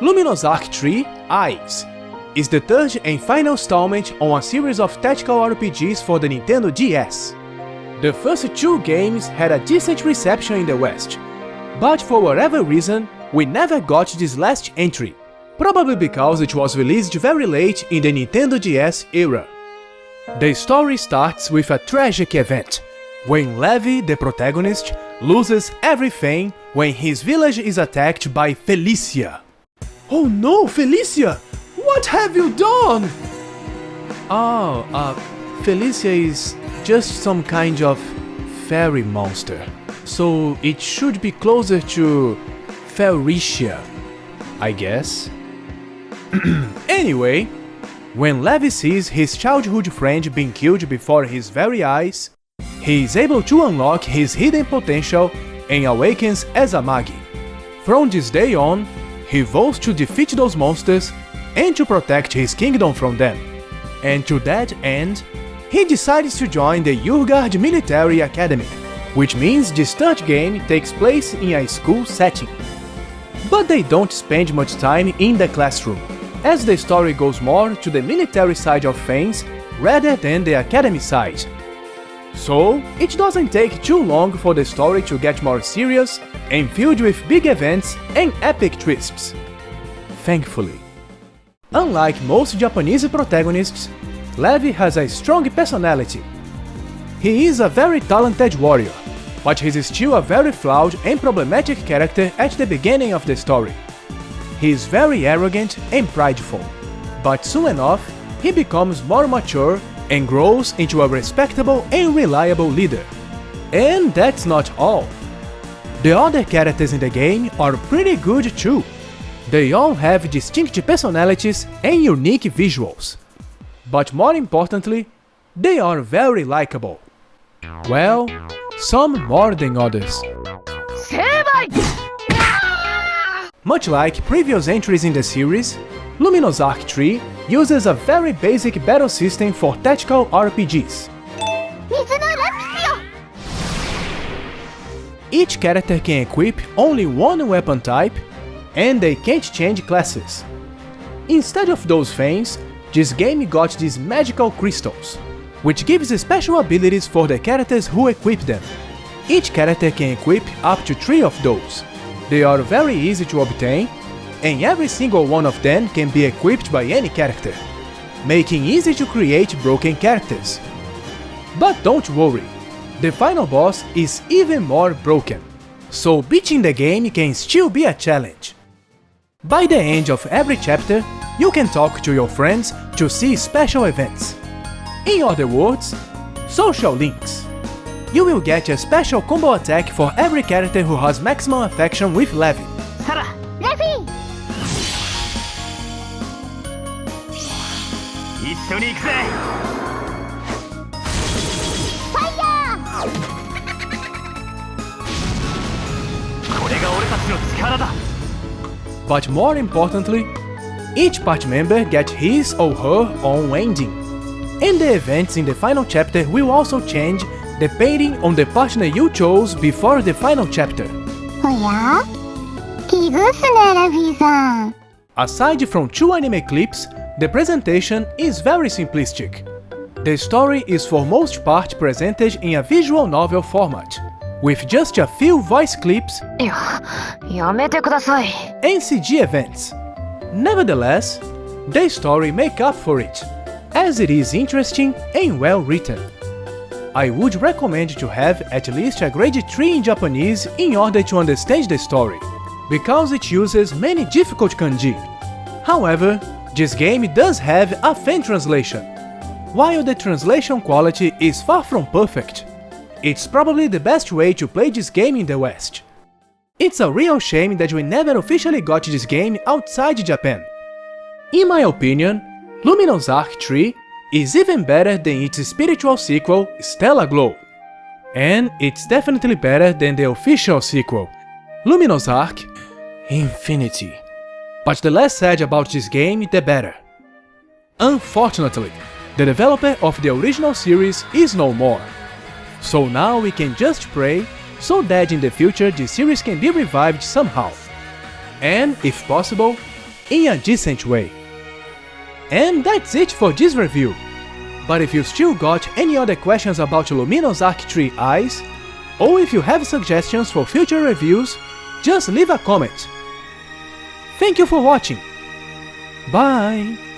Luminous Arc 3 Eyes is the third and final installment on a series of tactical RPGs for the Nintendo DS. The first two games had a decent reception in the West, but for whatever reason, we never got this last entry, probably because it was released very late in the Nintendo DS era. The story starts with a tragic event, when Levi, the protagonist, loses everything when his village is attacked by Felicia. Oh no, Felicia! What have you done? Felicia is just some kind of fairy monster, so it should be closer to Felicia, I guess. Anyway, when Levi sees his childhood friend being killed before his very eyes, he is able to unlock his hidden potential and awakens as a magi. From this day on, he vows to defeat those monsters and to protect his kingdom from them. And to that end, he decides to join the Yurgard Military Academy, which means this third game takes place in a school setting. But they don't spend much time in the classroom, as the story goes more to the military side of things rather than the academy side. So, it doesn't take too long for the story to get more serious and filled with big events and epic twists. Thankfully. Unlike most Japanese protagonists, Levi has a strong personality. He is a very talented warrior, but he's still a very flawed and problematic character at the beginning of the story. He is very arrogant and prideful, but soon enough, he becomes more mature and grows into a respectable and reliable leader. And that's not all. The other characters in the game are pretty good too. They all have distinct personalities and unique visuals. But more importantly, they are very likable. Well, some more than others. Much like previous entries in the series, Luminous Arc 3 uses a very basic battle system for tactical RPGs. Each character can equip only one weapon type, and they can't change classes. Instead of those things, this game got these magical crystals, which gives special abilities for the characters who equip them. Each character can equip up to 3 of those. They are very easy to obtain, and every single one of them can be equipped by any character, making easy to create broken characters. But don't worry, the final boss is even more broken, so beating the game can still be a challenge. By the end of every chapter, you can talk to your friends to see special events. In other words, social links. You will get a special combo attack for every character who has maximum affection with Levi. Levi! But more importantly, each part member gets his or her own ending. And the events in the final chapter will also change depending on the partner you chose before the final chapter. Aside from 2 anime clips, the presentation is very simplistic. The story is for most part presented in a visual novel format, with just a few voice clips and CG events. Nevertheless, the story makes up for it, as it is interesting and well written. I would recommend to have at least a grade 3 in Japanese in order to understand the story, because it uses many difficult kanji. However, this game does have a fan translation. While the translation quality is far from perfect, it's probably the best way to play this game in the West. It's a real shame that we never officially got this game outside Japan. In my opinion, Luminous Arc 3 is even better than its spiritual sequel, Stellar Glow. And it's definitely better than the official sequel, Luminous Arc Infinity. But the less said about this game, the better. Unfortunately, the developer of the original series is no more. So now we can just pray so that in the future the series can be revived somehow. And, if possible, in a decent way. And that's it for this review. But if you still got any other questions about Luminous Arc 3 eyes, or if you have suggestions for future reviews, just leave a comment. Thank you for watching. Bye!